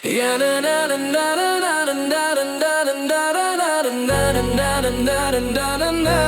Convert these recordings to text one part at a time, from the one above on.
Ya na na na na na na na na na na na na na na na na.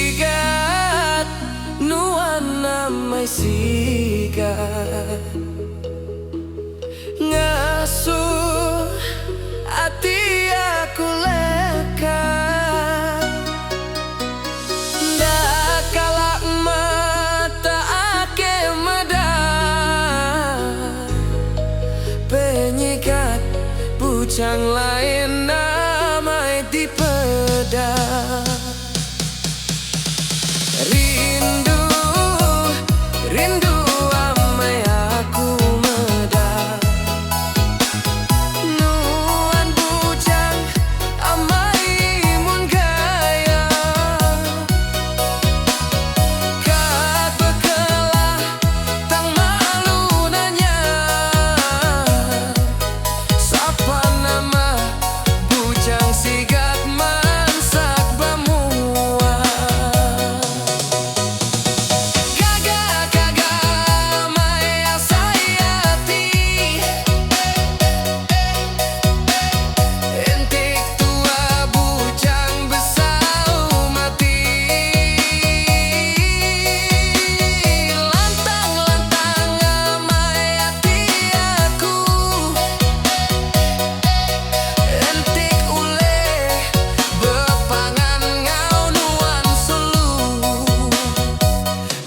Sigat nuana may sigat ngasuh ati aku lekat dakala mata ake medah penyikat bujang lain namai di pedah. Rindu, rindu amai aku medah nuan bujang amai mun gaya kat bekelah tang malu nanya sapa nama bujang sigat mansak bamua.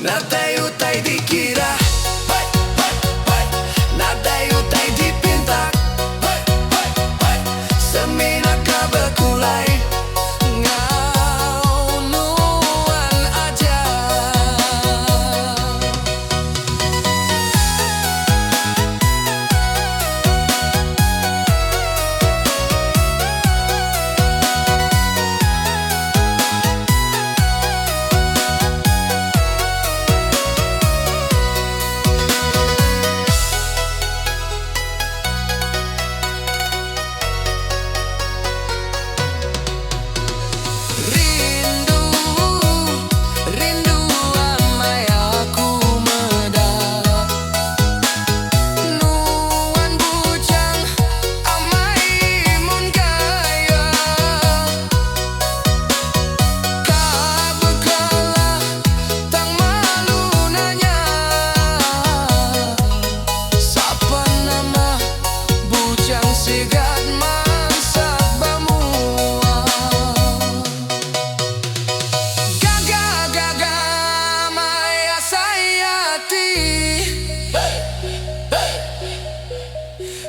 Nadai-utai dikira, nadai-utai dipintak, semina kabekulai ngau nuan aja.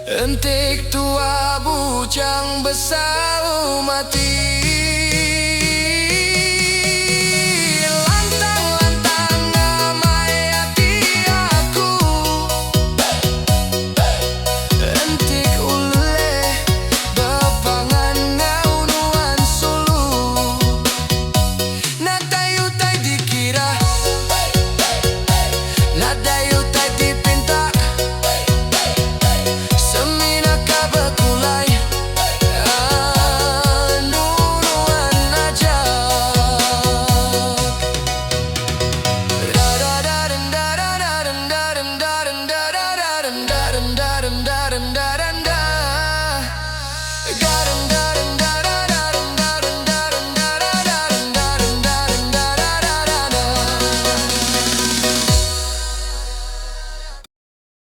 Entik tua bujang besar mati.